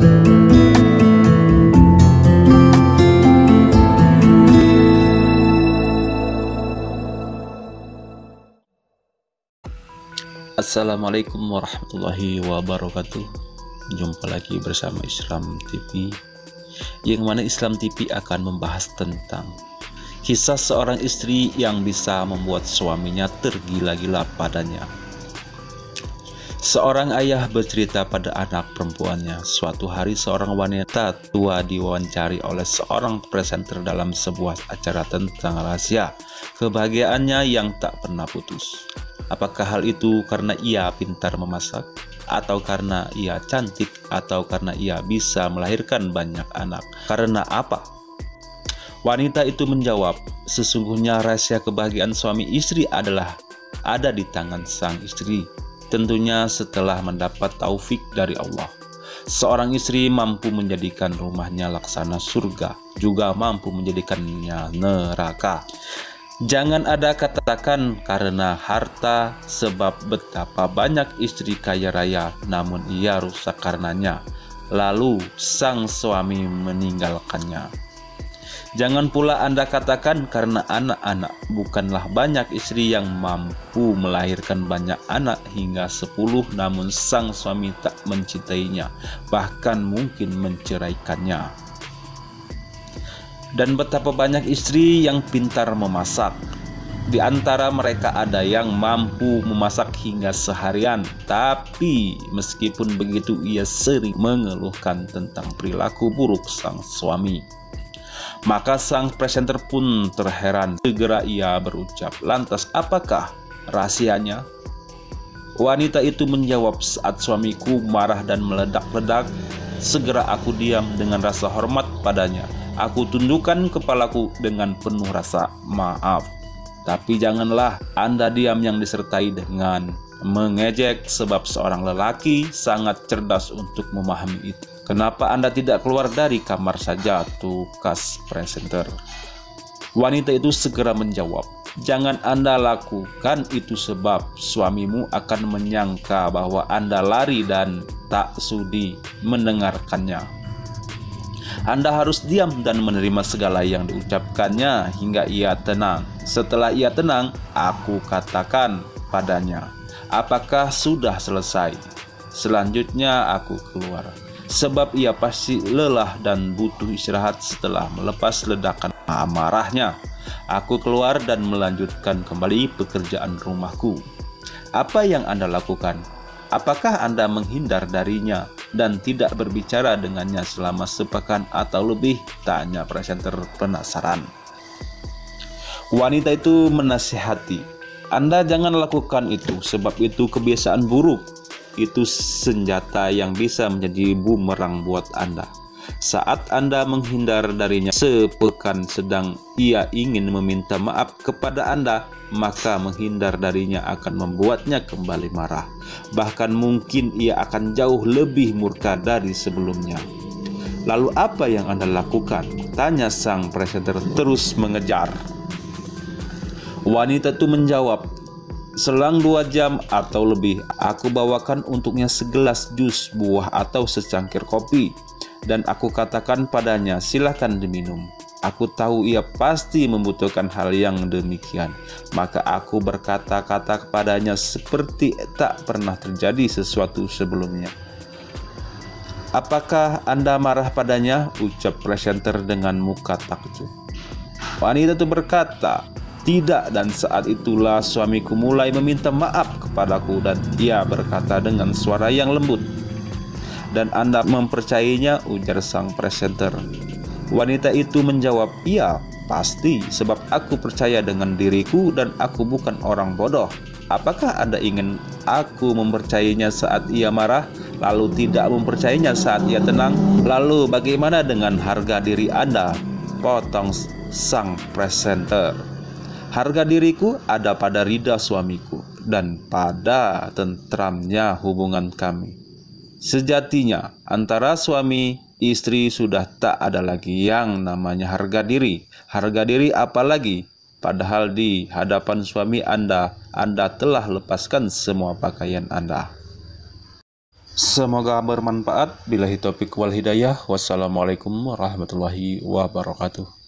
Assalamualaikum warahmatullahi wabarakatuh. Jumpa lagi bersama Islam TV, yang mana Islam TV akan membahas tentang kisah seorang istri yang bisa membuat suaminya tergila-gila padanya. Seorang ayah bercerita pada anak perempuannya, suatu hari seorang wanita tua diwawancari oleh seorang presenter dalam sebuah acara tentang rahasia kebahagiaannya yang tak pernah putus. Apakah hal itu karena ia pintar memasak, atau karena ia cantik, atau karena ia bisa melahirkan banyak anak? Karena apa? Wanita itu menjawab, sesungguhnya rahasia kebahagiaan suami istri adalah ada di tangan sang istri. Tentunya setelah mendapat taufik dari Allah. Seorang istri mampu menjadikan rumahnya laksana surga, juga mampu menjadikannya neraka. Jangan ada katakan karena harta, sebab betapa banyak istri kaya raya namun ia rusak karenanya, lalu sang suami meninggalkannya. Jangan pula Anda katakan karena anak-anak, bukanlah banyak istri yang mampu melahirkan banyak anak hingga 10 namun sang suami tak mencintainya, bahkan mungkin menceraikannya. Dan betapa banyak istri yang pintar memasak. Di antara mereka ada yang mampu memasak hingga seharian, tapi meskipun begitu ia sering mengeluhkan tentang perilaku buruk sang suami. Maka sang presenter pun terheran. Segera ia berucap, lantas apakah rahasianya? Wanita itu menjawab, saat suamiku marah dan meledak-ledak, segera aku diam dengan rasa hormat padanya. Aku tundukkan kepalaku dengan penuh rasa maaf. Tapi janganlah Anda diam yang disertai dengan mengejek, sebab seorang lelaki sangat cerdas untuk memahami itu. Kenapa Anda tidak keluar dari kamar saja, tukas presenter? Wanita itu segera menjawab, jangan Anda lakukan itu sebab suamimu akan menyangka bahwa Anda lari dan tak sudi mendengarkannya. Anda harus diam dan menerima segala yang diucapkannya hingga ia tenang. Setelah ia tenang, aku katakan padanya, apakah sudah selesai? Selanjutnya aku keluar, sebab ia pasti lelah dan butuh istirahat setelah melepas ledakan amarahnya. Aku keluar dan melanjutkan kembali pekerjaan rumahku. Apa yang Anda lakukan? Apakah Anda menghindar darinya dan tidak berbicara dengannya selama sepekan atau lebih? Tanya presenter penasaran. Wanita itu menasihati, Anda jangan lakukan itu, sebab itu kebiasaan buruk. Itu senjata yang bisa menjadi bumerang buat Anda. Saat Anda menghindar darinya sepekan sedang ia ingin meminta maaf kepada Anda, maka menghindar darinya akan membuatnya kembali marah. Bahkan mungkin ia akan jauh lebih murka dari sebelumnya. Lalu apa yang Anda lakukan? Tanya sang presenter terus mengejar. Wanita itu menjawab, selang 2 jam atau lebih, aku bawakan untuknya segelas jus buah atau secangkir kopi. Dan aku katakan padanya, silakan diminum. Aku tahu ia pasti membutuhkan hal yang demikian. Maka aku berkata-kata kepadanya seperti tak pernah terjadi sesuatu sebelumnya. Apakah Anda marah padanya? Ucap presenter dengan muka takjub. Wanita itu berkata, tidak, dan saat itulah suamiku mulai meminta maaf kepadaku dan ia berkata dengan suara yang lembut, dan Anda mempercayainya? Ujar sang presenter. Wanita itu menjawab, iya pasti, sebab aku percaya dengan diriku dan aku bukan orang bodoh. Apakah Anda ingin aku mempercayainya saat ia marah, lalu tidak mempercayainya saat ia tenang? Lalu bagaimana dengan harga diri Anda? Potong sang presenter. Harga diriku ada pada ridha suamiku dan pada tentramnya hubungan kami. Sejatinya antara suami istri sudah tak ada lagi yang namanya harga diri. Harga diri apalagi? Padahal di hadapan suami Anda telah lepaskan semua pakaian Anda. Semoga bermanfaat. Billahi taufiq wal hidayah. Wassalamualaikum warahmatullahi wabarakatuh.